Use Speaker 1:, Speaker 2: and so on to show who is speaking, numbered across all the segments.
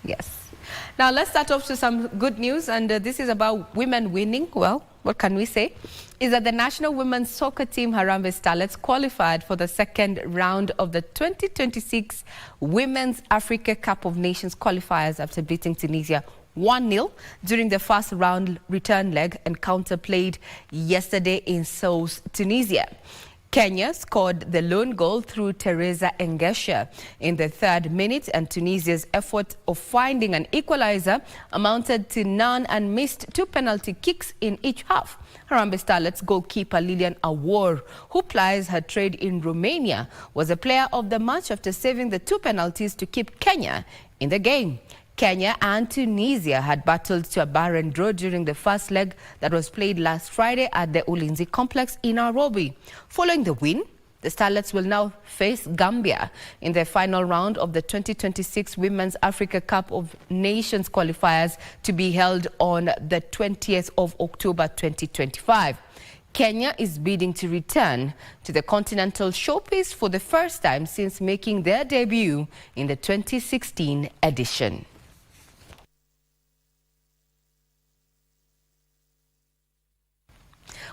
Speaker 1: Yes. Now let's start off to some good news, and this is about women winning. Well, what can we say? Is that the national women's soccer team Harambee Starlets qualified for the second round of the 2026 Women's Africa Cup of Nations qualifiers after beating Tunisia 1-0 during the first round return leg encounter played yesterday in Sousse, Tunisia. Kenya scored the lone goal through Teresa Engesha in the 3rd minute, and Tunisia's effort of finding an equalizer amounted to none and missed 2 penalty kicks in each half. Harambee Starlets goalkeeper Lilian Awor, who plies her trade in Romania, was a player of the match after saving the 2 penalties to keep Kenya in the game. Kenya and Tunisia had battled to a barren draw during the first leg that was played last Friday at the Ulinzi complex in Nairobi. Following the win, the Starlets will now face Gambia in the final round of the 2026 Women's Africa Cup of Nations qualifiers to be held on the 20th of October 2025. Kenya is bidding to return to the continental showpiece for the first time since making their debut in the 2016 edition.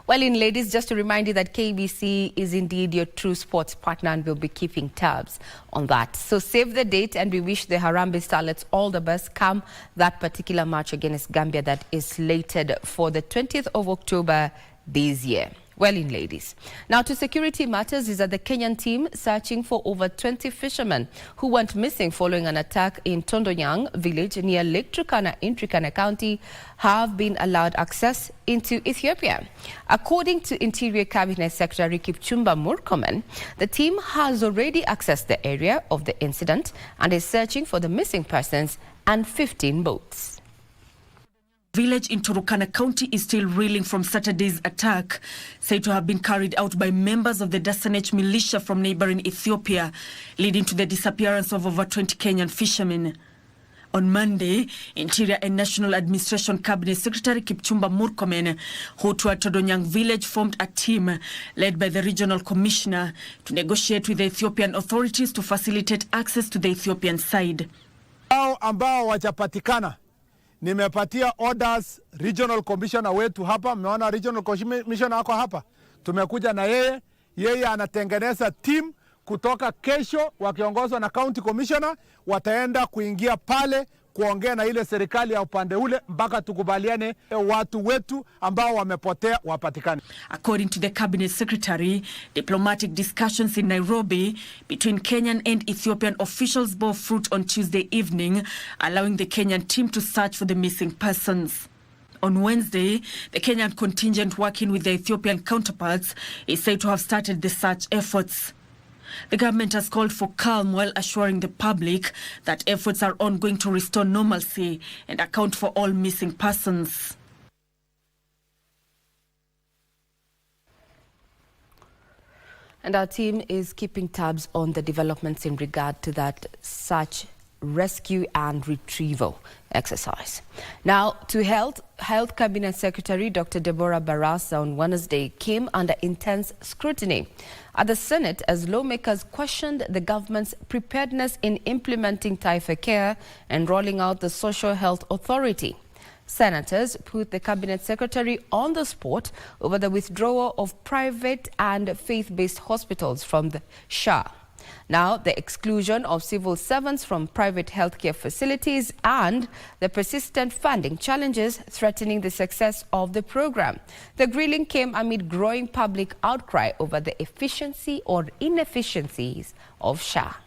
Speaker 1: Well, ladies, just to remind you that KBC is indeed your true sports partner, and we'll be keeping tabs on that. So save the date, and we wish the Harambee Starlets all the best come that particular match against Gambia that is slated for the 20th of October this year. Well, ladies, now to security matters is that the Kenyan team searching for over 20 fishermen who went missing following an attack in Tondonyang village near Lake Turkana in Turkana County have been allowed access into Ethiopia. According to Interior Cabinet Secretary Kipchumba Murkomen, the team has already accessed the area of the incident and is searching for the missing persons and 15 boats.
Speaker 2: Village in Turkana County is still reeling from Saturday's attack, said to have been carried out by members of the Dasanech militia from neighboring Ethiopia, leading to the disappearance of over 20 Kenyan fishermen. On Monday, Interior and National Administration Cabinet Secretary Kipchumba Murkomen, who toured Tondonyang village, formed a team led by the regional commissioner to negotiate with the Ethiopian authorities to facilitate access to the Ethiopian side.
Speaker 3: Ambao wajapatikana. Nimepatia orders regional commissioner wetu hapa. Mmeona regional commissioner wako hapa. Tumekuja na yeye anatengeneza team kutoka kesho wakiongozwa na county commissioner, wataenda kuingia pale kuongea na ile serikali ya upande ule mpaka tukubaliane watu wetu ambao wamepotea wapatikane.
Speaker 2: According to the cabinet secretary, diplomatic discussions in Nairobi between Kenyan and Ethiopian officials bore fruit on Tuesday evening, allowing the Kenyan team to search for the missing persons. On Wednesday, the Kenyan contingent working with the Ethiopian counterparts is said to have started the search efforts. The government has called for calm while assuring the public that efforts are ongoing to restore normalcy and account for all missing persons.
Speaker 1: And our team is keeping tabs on the developments in regard to that search, rescue and retrieval exercise. Now, to Health Cabinet Secretary Dr. Deborah Barasa on Wednesday came under intense scrutiny at the Senate as lawmakers questioned the government's preparedness in implementing Taifa Care and rolling out the Social Health Authority. Senators put the Cabinet Secretary on the spot over the withdrawal of private and faith-based hospitals from the SHA. Now, the exclusion of civil servants from private healthcare facilities and the persistent funding challenges threatening the success of the program. The grilling came amid growing public outcry over the efficiency or inefficiencies of SHA.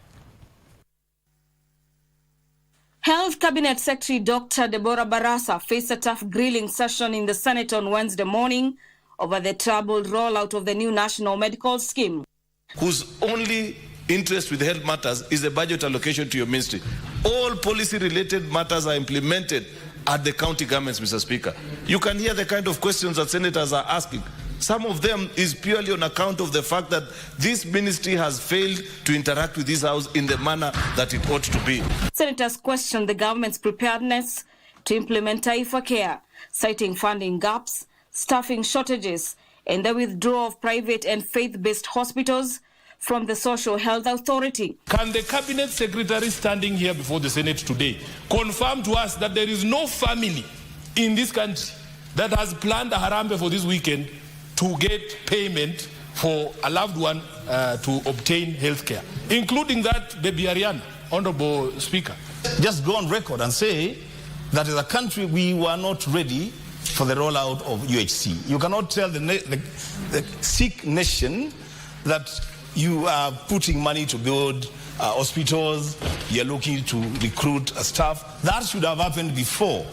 Speaker 4: Health Cabinet Secretary Dr. Deborah Barasa faced a tough grilling session in the Senate on Wednesday morning over the troubled rollout of the new national medical scheme,
Speaker 5: whose only interest with health matters is the budget allocation to your ministry. All policy-related matters are implemented at the county governments, Mr. Speaker. You can hear the kind of questions that senators are asking. Some of them is purely on account of the fact that this ministry has failed to interact with this House in the manner that it ought to be.
Speaker 4: Senators questioned the government's preparedness to implement Taifa Care, citing funding gaps, staffing shortages, and the withdrawal of private and faith-based hospitals from the Social Health Authority.
Speaker 6: Can the Cabinet Secretary standing here before the Senate today confirm to us that there is no family in this country that has planned a harambe for this weekend to get payment for a loved one to obtain health care, including that baby Ariana, Honorable Speaker?
Speaker 7: Just go on record and say that as a country we were not ready for the rollout of UHC. You cannot tell the sick nation that you are putting money to build hospitals, you're looking to recruit staff. That should have happened before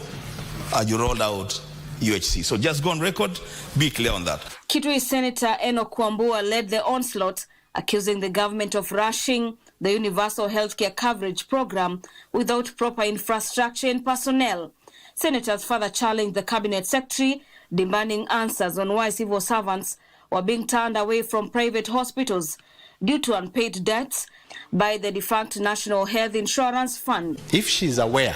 Speaker 7: you rolled out UHC. So just go on record, be clear on that.
Speaker 4: Kitui Senator Enoch Kwambua led the onslaught, accusing the government of rushing the universal healthcare coverage program without proper infrastructure and personnel. Senators further challenged the cabinet secretary, demanding answers on why civil servants were being turned away from private hospitals due to unpaid debts by the defunct National Health Insurance Fund.
Speaker 8: If she's aware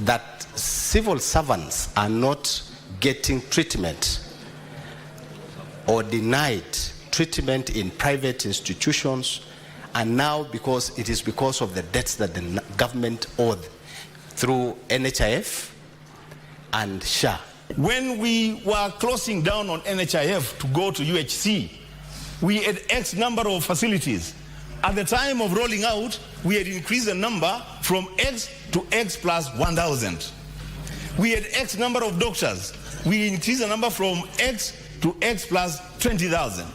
Speaker 8: that civil servants are not getting treatment or denied treatment in private institutions, and now because it is because of the debts that the government owed through NHIF and SHA.
Speaker 7: When we were closing down on NHIF to go to UHC, we had X number of facilities. At the time of rolling out, we had increased the number from X to X plus 1,000. We had X number of doctors. We increased the number from X to X plus 20,000.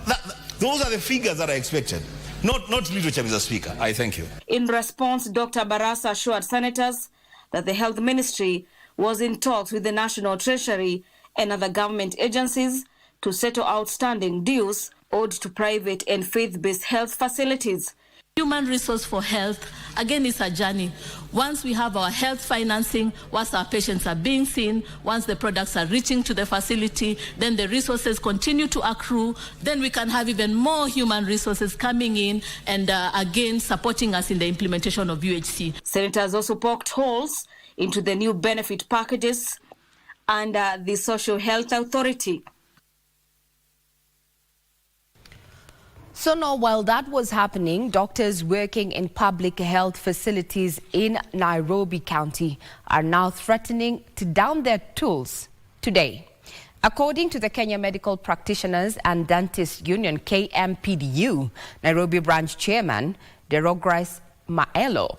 Speaker 7: Those are the figures that are expected. Not literature, Mr. Speaker. I thank you.
Speaker 4: In response, Dr. Barasa assured senators that the Health Ministry was in talks with the National Treasury and other government agencies to settle outstanding dues owed to private and faith-based health facilities.
Speaker 9: Human resource for health, again, is a journey. Once we have our health financing, once our patients are being seen, once the products are reaching to the facility, then the resources continue to accrue, then we can have even more human resources coming in and again supporting us in the implementation of UHC.
Speaker 4: Senators also poked holes into the new benefit packages under the Social Health Authority.
Speaker 1: So now, while that was happening, doctors working in public health facilities in Nairobi County are now threatening to down their tools today. According to the Kenya Medical Practitioners and Dentists Union, KMPDU, Nairobi branch chairman, Derogris Maelo,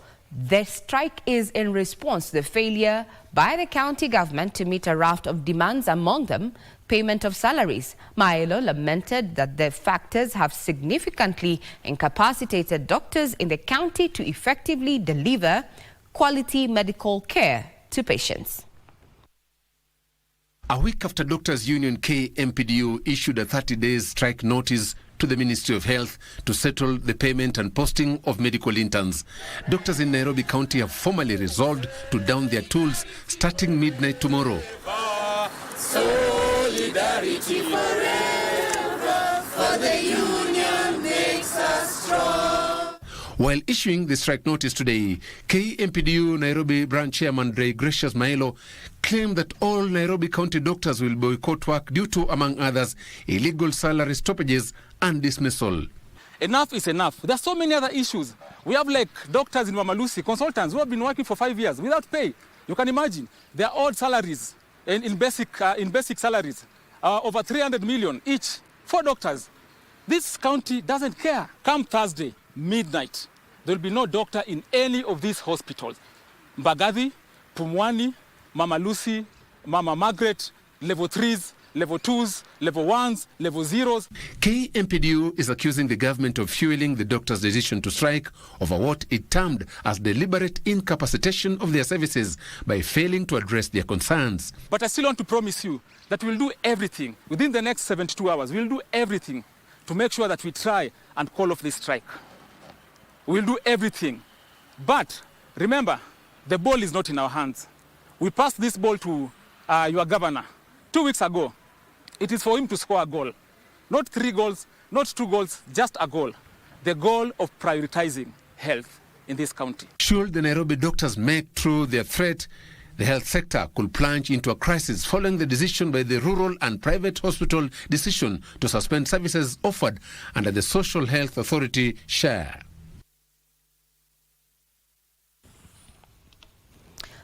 Speaker 1: the strike is in response to the failure by the county government to meet a raft of demands, among them payment of salaries. Maelo lamented that the factors have significantly incapacitated doctors in the county to effectively deliver quality medical care to patients.
Speaker 10: A week after Doctors Union KMPDU issued a 30-day strike notice to the Ministry of Health to settle the payment and posting of medical interns, doctors in Nairobi County have formally resolved to down their tools starting midnight tomorrow. Solidarity forever, for the union makes us strong. While issuing the strike notice today, KMPDU Nairobi branch chairman Gracious Maelo claimed that all Nairobi County doctors will boycott work due to, among others, illegal salary stoppages and dismissal.
Speaker 11: Enough is enough. There are so many other issues. We have like doctors in Mama Lucy, consultants who have been working for 5 years without pay. You can imagine. They are all salaries, in basic salaries, over 300 million each, 4 doctors. This county doesn't care. Come Thursday, midnight, there will be no doctor in any of these hospitals. Mbagathi, Pumwani, Mama Lucy, Mama Margaret, level 3s, level 2s, level 1s, level 0s.
Speaker 10: KMPDU is accusing the government of fueling the doctors' decision to strike over what it termed as deliberate incapacitation of their services by failing to address their concerns.
Speaker 11: But I still want to promise you that we'll do everything within the next 72 hours. We'll do everything to make sure that we try and call off this strike. We'll do everything. But remember, the ball is not in our hands. We passed this ball to your governor 2 weeks ago. It is for him to score a goal. Not 3 goals, not 2 goals, just a goal. The goal of prioritizing health in this county.
Speaker 10: Should the Nairobi doctors make true their threat, The health sector could plunge into a crisis following the decision by the Rural and Private Hospital decision to suspend services offered under the Social Health Authority share.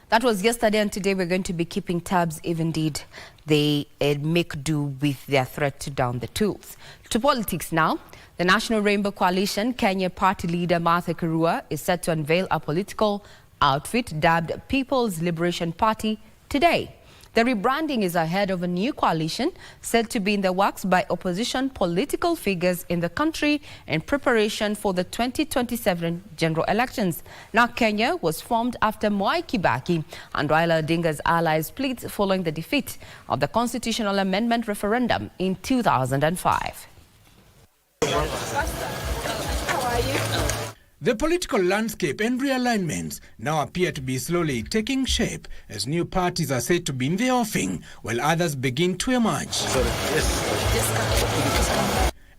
Speaker 1: That was yesterday, and today we're going to be keeping tabs if indeed they make do with their threat to down the tools. To politics now. The National Rainbow Coalition Kenya party leader Martha Karua is set to unveil a political outfit dubbed People's Liberation Party today. The rebranding is ahead of a new coalition said to be in the works by opposition political figures in the country in preparation for the 2027 general elections. Now, Kenya was formed after Mwai Kibaki and Raila Odinga's allies split following the defeat of the constitutional amendment referendum in 2005.
Speaker 12: The political landscape and realignments now appear to be slowly taking shape as new parties are said to be in the offing while others begin to emerge.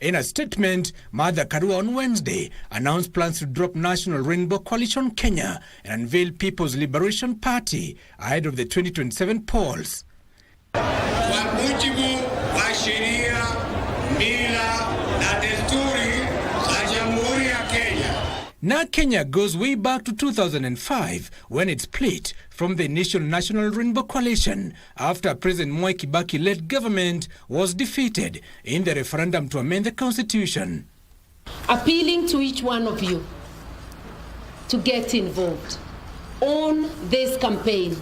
Speaker 12: In a statement, Martha Karua on Wednesday announced plans to drop National Rainbow Coalition Kenya and unveil People's Liberation Party ahead of the 2027 polls.
Speaker 13: Kwa mujibu wa sheria, mila na desturi za Jamhuri ya Kenya.
Speaker 12: Now Kenya goes way back to 2005 when it split from the initial National Rainbow Coalition after President Mwai Kibaki-led government was defeated in the referendum to amend the constitution.
Speaker 14: Appealing to each one of you to get involved on this campaign,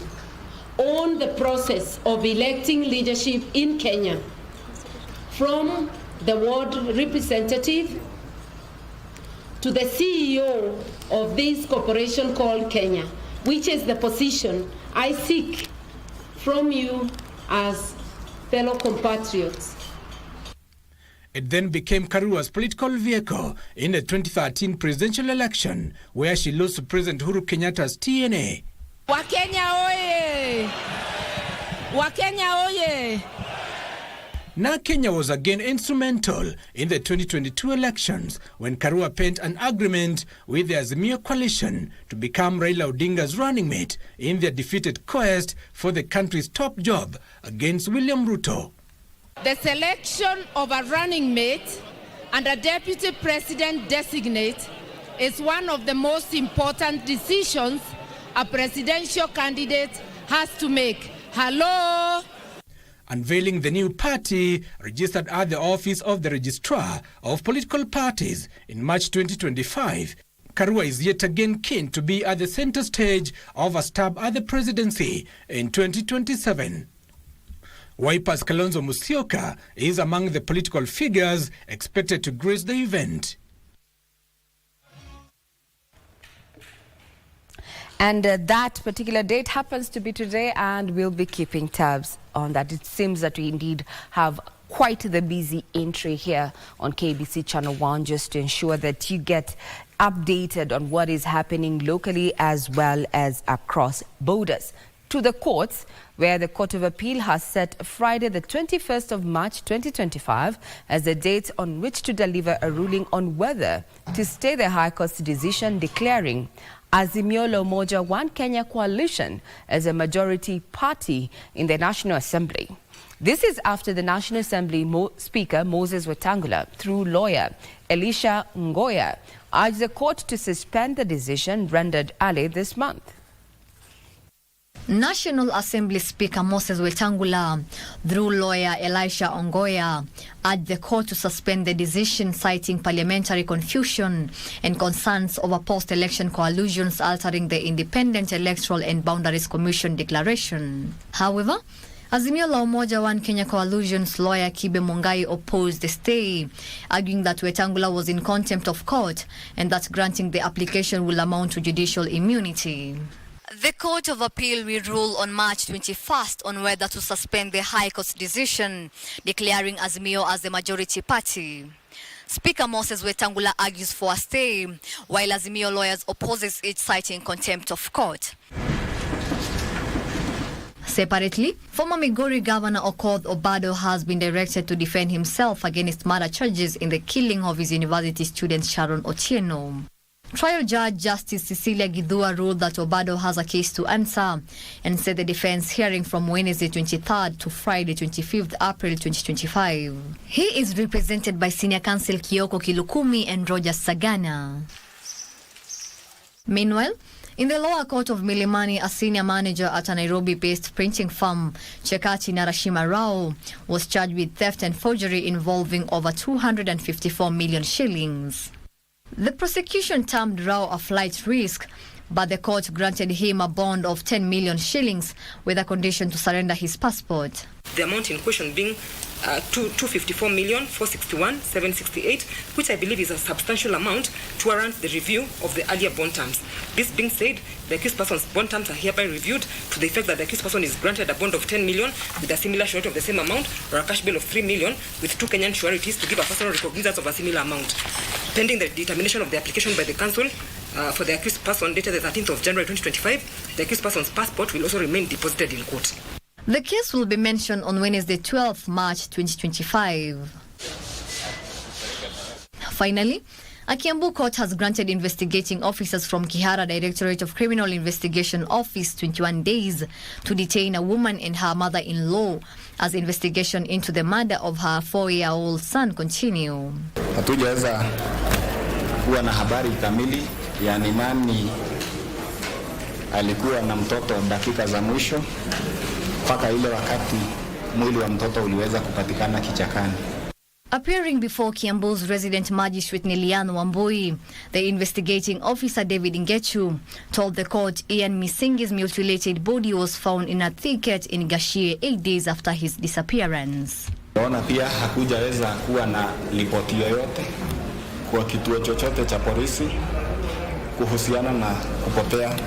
Speaker 14: on the process of electing leadership in Kenya, from the ward representative to the CEO of this corporation called Kenya, which is the position I seek from you as fellow compatriots.
Speaker 12: It then became Karua's political vehicle in the 2013 presidential election, where she lost to President Uhuru Kenyatta's TNA.
Speaker 14: Wakenya oye! Wakenya oye!
Speaker 12: Now Kenya was again instrumental in the 2022 elections when Karua penned an agreement with the Azimio coalition to become Raila Odinga's running mate in their defeated quest for the country's top job against William Ruto.
Speaker 14: The selection of a running mate and a deputy president designate is one of the most important decisions a presidential candidate has to make. Hello?
Speaker 12: Unveiling the new party registered at the office of the Registrar of Political Parties in March 2025, Karua is yet again keen to be at the center stage of a stab at the presidency in 2027. Wiper's Kalonzo Musyoka is among the political figures expected to grace the event.
Speaker 1: And that particular date happens to be today, and we'll be keeping tabs on that. It seems that we indeed have quite the busy entry here on KBC Channel 1 just to ensure that you get updated on what is happening locally as well as across borders. To the courts, where the Court of Appeal has set Friday the 21st of March 2025 as the date on which to deliver a ruling on whether to stay the High Court's decision declaring Azimio la Umoja One Kenya coalition as a majority party in the National Assembly. This is after the National Assembly Speaker Moses Wetangula, through lawyer Elisha Ngoya, urged the court to suspend the decision rendered early this month.
Speaker 15: National Assembly Speaker Moses Wetangula, through lawyer Elisha Ongoya, urged the court to suspend the decision, citing parliamentary confusion and concerns over post-election coalitions altering the Independent Electoral and Boundaries Commission declaration. However, Azimio la Umoja One Kenya coalition's lawyer Kibe Mungai opposed the stay, arguing that Wetangula was in contempt of court and that granting the application will amount to judicial immunity. The Court of Appeal will rule on March 21st on whether to suspend the High Court's decision declaring Azimio as the majority party. Speaker Moses Wetangula argues for a stay, while Azimio lawyers opposes it, citing contempt of court. Separately, former Migori Governor Okoth Obado has been directed to defend himself against murder charges in the killing of his university student Sharon Otieno. Trial Judge Justice Cecilia Githua ruled that Obado has a case to answer and set the defense hearing from Wednesday 23rd to Friday 25th April 2025. He is represented by Senior Counsel Kioko Kilukumi and Roger Sagana. Meanwhile, in the lower court of Milimani, a senior manager at a Nairobi-based printing firm, Chekachi Narashima Rao, was charged with theft and forgery involving over 254 million shillings. The prosecution termed Rao a flight risk, but the court granted him a bond of 10 million shillings with a condition to surrender his passport.
Speaker 16: The amount in question being 254,461,768, which I believe is a substantial amount to warrant the review of the earlier bond terms. This being said, the accused person's bond terms are hereby reviewed to the effect that the accused person is granted a bond of 10 million with a similar surety of the same amount, or a cash bill of 3 million with 2 Kenyan sureties to give a personal recognizance of a similar amount. Pending the determination of the application by the counsel for the accused person dated the 13th of January 2025, the accused person's passport will also remain deposited in court.
Speaker 15: The case will be mentioned on Wednesday, 12th March 2025. Finally, a Kiambu court has granted investigating officers from Kihara Directorate of Criminal Investigation Office 21 days to detain a woman and her mother-in-law as investigation into the murder of her 4-year-old son continue.
Speaker 17: Hatujaweza kuwa na habari kamili ya ni nani alikuwa na mtoto dakika za mwisho mpaka ile wakati mwili wa mtoto uliweza kupatikana kichakani.
Speaker 15: Appearing before Kiambu's resident magistrate Nilian Wambui, the investigating officer David Ngechu told the court Ian Misingi's mutilated body was found in a thicket in Gashie 8 days after his disappearance.
Speaker 17: Naona pia hakujaweza kuwa na ripoti yoyote kwa kituo chochote cha polisi kuhusiana na kupotea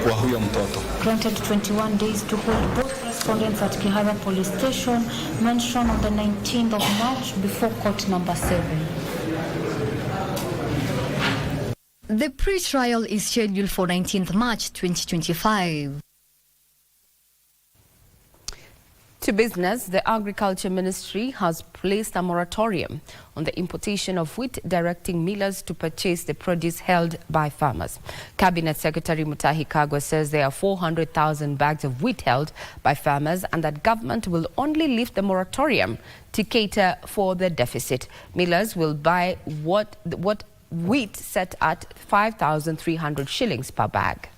Speaker 17: kwa huyo mtoto.
Speaker 18: Granted 21 days to hold both respondents at Kihara Police Station, mentioned on the 19th of March before court number 7.
Speaker 15: The pre-trial is scheduled for 19th March 2025.
Speaker 1: To business, the Agriculture Ministry has placed a moratorium on the importation of wheat, directing millers to purchase the produce held by farmers. Cabinet Secretary Mutahi Kagwe says there are 400,000 bags of wheat held by farmers and that government will only lift the moratorium to cater for the deficit. Millers will buy what wheat set at 5,300 shillings per bag.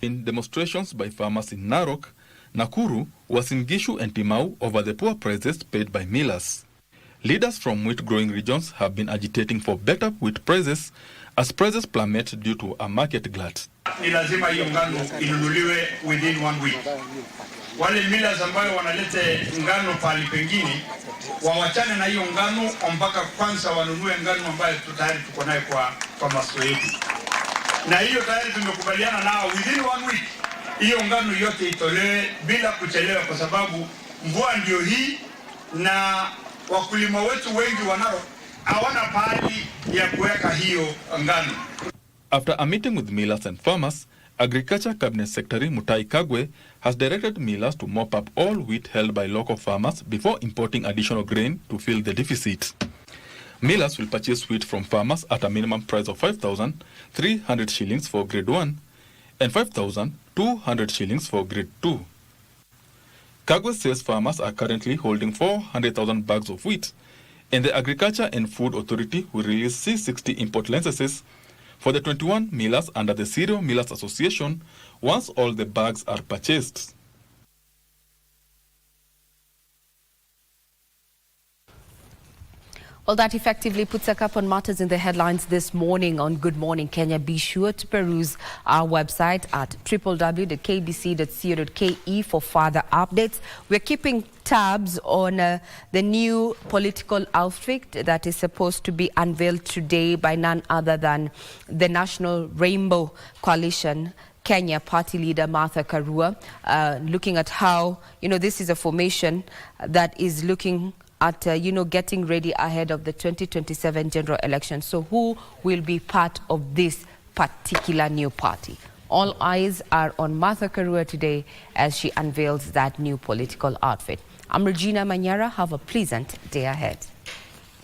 Speaker 19: In demonstrations by farmers in Narok, Nakuru, Uasin Gishu and Timau over the poor prices paid by millers. Leaders from wheat-growing regions have been agitating for better wheat prices as prices plummet due to a market glut.
Speaker 20: Ni lazima hiyo ngano inunuliwe within 1 week. Wale millers ambayo wanalete ngano pali pengine wawachane na hiyo ngano mpaka kwanza wanunue ngano ambayo tayari tuko nayo kwa maso yetu. Na hiyo tayari tumekubaliana nao within 1 week. Hiyo ngano yote itolewe bila kuchelewa kwa sababu mvua ndio hii na wakulima wetu wengi wanao hawana pahali ya kuweka hiyo ngano.
Speaker 19: After a meeting with millers and farmers, Agriculture Cabinet Secretary Mutahi Kagwe has directed millers to mop up all wheat held by local farmers before importing additional grain to fill the deficit. Millers will purchase wheat from farmers at a minimum price of 5,300 shillings for grade 1 and 5,200 shillings for grade 2. Kagwe says farmers are currently holding 400,000 bags of wheat, and the Agriculture and Food Authority will release C60 import licenses for the 21 millers under the Cereal Millers Association once all the bags are purchased.
Speaker 1: Well, that effectively puts a cap on matters in the headlines this morning on Good Morning Kenya. Be sure to peruse our website at www.kbc.co.ke for further updates. We're keeping tabs on the new political outfit that is supposed to be unveiled today by none other than the National Rainbow Coalition Kenya party leader Martha Karua, looking at how, this is a formation that is looking at, getting ready ahead of the 2027 general election. So who will be part of this particular new party? All eyes are on Martha Karua today as she unveils that new political outfit. I'm Regina Manyara. Have a pleasant day ahead.